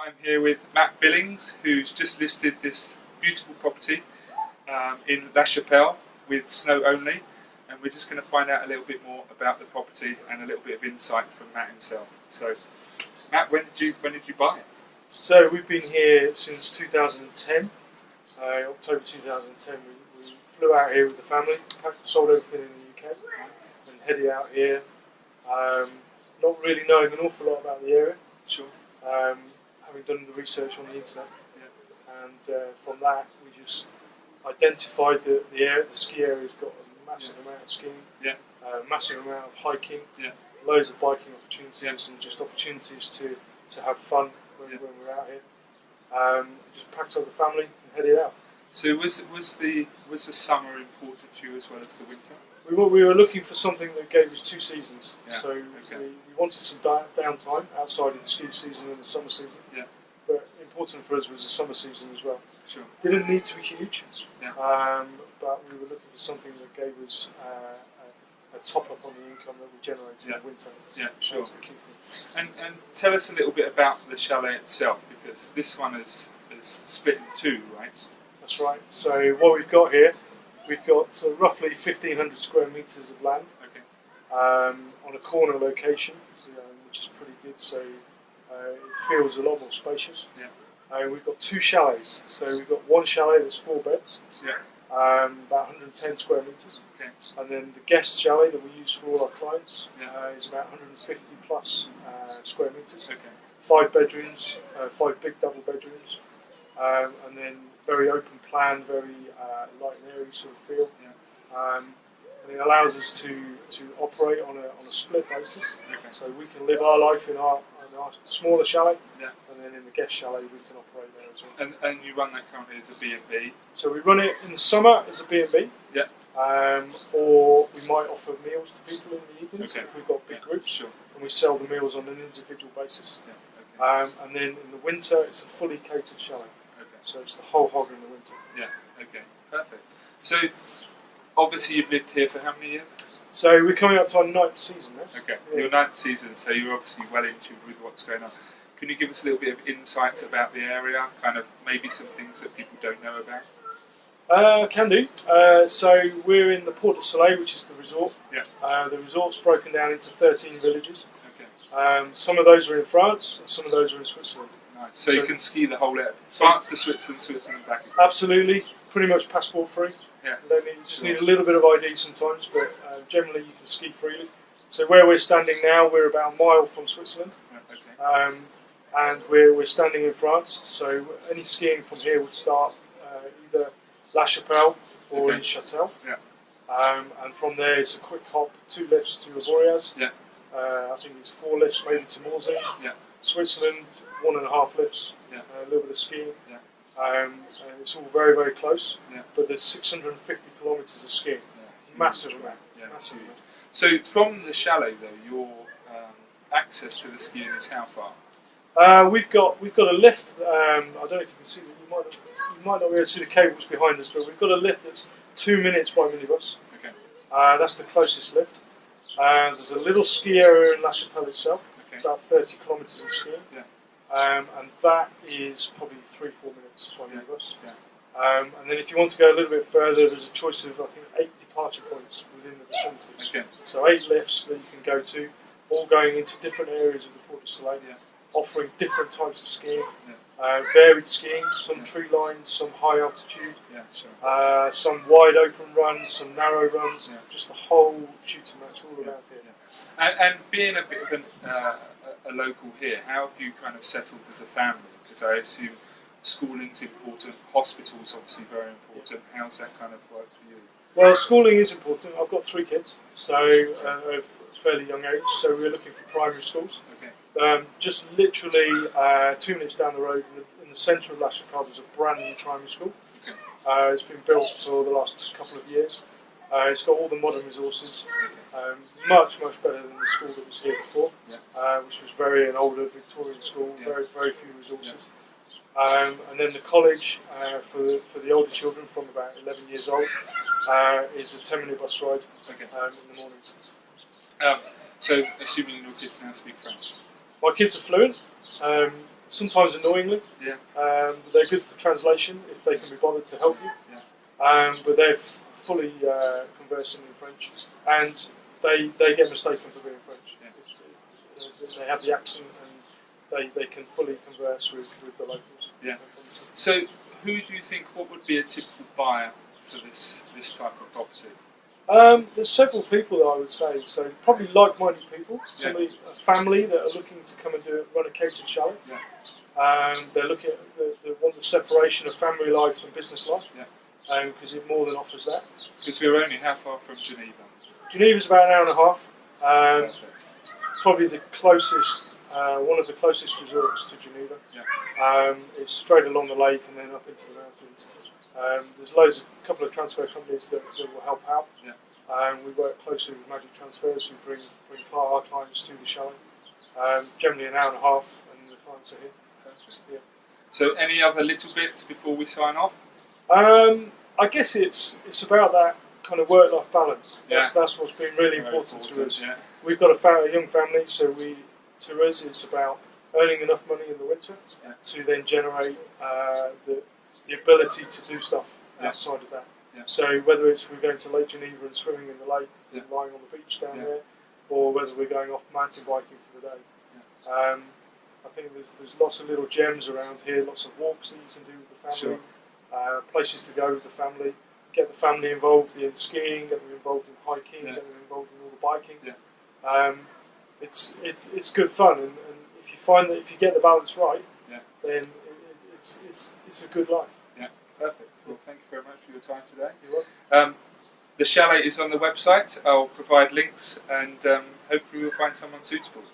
I'm here with Matt Billings, who's just listed this beautiful property in La Chapelle with SnowOnly, and we're just going to find out a little bit more about the property and a little bit of insight from Matt himself. So, Matt, when did you buy it? So we've been here since 2010, October 2010. We flew out here with the family, sold everything in the UK, and headed out here. Not really knowing an awful lot about the area. Sure. Having done the research on the internet, and from that we just identified the ski area's got a massive amount of skiing, massive amount of hiking, loads of biking opportunities, and just opportunities to have fun when we're out here. Just packed up the family and headed out. So was the summer important to you as well as the winter? We were looking for something that gave us 2 seasons. So we wanted some downtime outside of the ski season and the summer season. But important for us was the summer season as well. Sure. Didn't need to be huge, but we were looking for something that gave us a top up on the income that we generated in the winter. Yeah, sure. That was the key thing. And tell us a little bit about the chalet itself, because this one is split in 2, right? That's right. So what we've got here, we've got roughly 1,500 square metres of land on a corner location, which is pretty good. So it feels a lot more spacious. We've got 2 chalets. So we've got one chalet that's 4 beds, about 110 square metres. And then the guest chalet that we use for all our clients is about 150 plus square metres. 5 bedrooms, 5 big double bedrooms, and then very open plan, very light and airy sort of feel. And it allows us to operate on a split basis. So we can live our life in our smaller chalet, and then in the guest chalet we can operate there as well. And you run that currently as a B&B? So we run it in the summer as a B&B, or we might offer meals to people in the evenings if we've got big groups, and we sell the meals on an individual basis. And then in the winter it's a fully catered chalet. So it's the whole hog in the winter. Perfect. So obviously you've lived here for how many years? So we're coming up to our 9th season now. Your 9th season, so you're obviously well in tune with what's going on. Can you give us a little bit of insight about the area, kind of maybe some things that people don't know about? Can do. So we're in the Port du Soleil, which is the resort. The resort's broken down into 13 villages. Some of those are in France, and some of those are in Switzerland. Nice. So you can ski the whole area, France to Switzerland, Switzerland back again. Absolutely, pretty much passport free. You just need a little bit of ID sometimes, but generally you can ski freely. So where we're standing now, we're about a mile from Switzerland, and we're standing in France. So any skiing from here would start either La Chapelle or in Chatel. And from there it's a quick hop, 2 lifts to Avoriaz. I think it's 4 lifts maybe to Morzine. Switzerland, 1.5 lifts, a little bit of skiing. And it's all very, very close, but there's 650 kilometres of skiing. Massive amount. Massive amount. So from the chalet though, your access to the skiing is how far? We've got a lift. I don't know if you can see that. You might not be able to see the cables behind us, but we've got a lift that's 2 minutes by minibus. That's the closest lift. There's a little ski area in La Chapelle itself, about 30 kilometres of skiing. And that is probably 3-4 minutes by minibus. And then if you want to go a little bit further, there's a choice of I think 8 departure points within the vicinity. So 8 lifts that you can go to, all going into different areas of the Port du Soleil, offering different types of skiing, varied skiing, some tree lines, some high altitude, some wide open runs, some narrow runs, just the whole shooting match all about here. And being a bit of a local here, how have you kind of settled as a family? Because I assume schooling's important, hospital's obviously very important. How's that kind of work for you? Well, schooling is important. I've got 3 kids, so of fairly young age, so we're looking for primary schools. Just literally 2 minutes down the road in the centre of La Chapelle there's a brand new primary school. It's been built for the last couple of years. It's got all the modern resources, much better than the school that was here before, which was an older Victorian school, very few resources. And then the college for the older children from about 11 years old is a 10-minute bus ride in the mornings. So assuming your kids now speak French? My kids are fluent. sometimes annoyingly. Yeah. They're good for translation if they can be bothered to help you. Yeah. But they're fully conversant in French, and they get mistaken for being French. Yeah. They have the accent, and they can fully converse with the locals. Yeah. So, who do you think? What would be a typical buyer for this type of property? There's several people that I would say. So probably like-minded people. Somebody, a family that are looking to come and run a catered chalet. Yeah. They're looking at they want the separation of family life and business life. Yeah. Because it more than offers that. Because we're only how far from Geneva? Geneva's about an hour and a half. Probably the closest, one of the closest resorts to Geneva. Yeah. It's straight along the lake and then up into the mountains. There's a couple of transfer companies that will help out. Yeah. We work closely with Magic Transfers who bring our clients to the chalet. Generally an hour and a half, and the clients are here. Perfect. Yeah. So, any other little bits before we sign off? I guess it's about that kind of work-life balance. That's what's been really important to us. Yeah. We've got a young family, so to us it's about earning enough money in the winter to then generate the ability to do stuff outside of that. Yeah. So whether it's we're going to Lake Geneva and swimming in the lake, and lying on the beach down there, or whether we're going off mountain biking for the day. Yeah. I think there's lots of little gems around here, lots of walks that you can do with the family, places to go with the family, get the family involved in skiing, get them involved in hiking, get them involved in all the biking. Yeah. It's good fun, and if you find that if you get the balance right, then it's a good life. Yeah, perfect. Well, thank you very much for your time today. You're welcome. The chalet is on the website. I'll provide links, and hopefully we'll find someone suitable.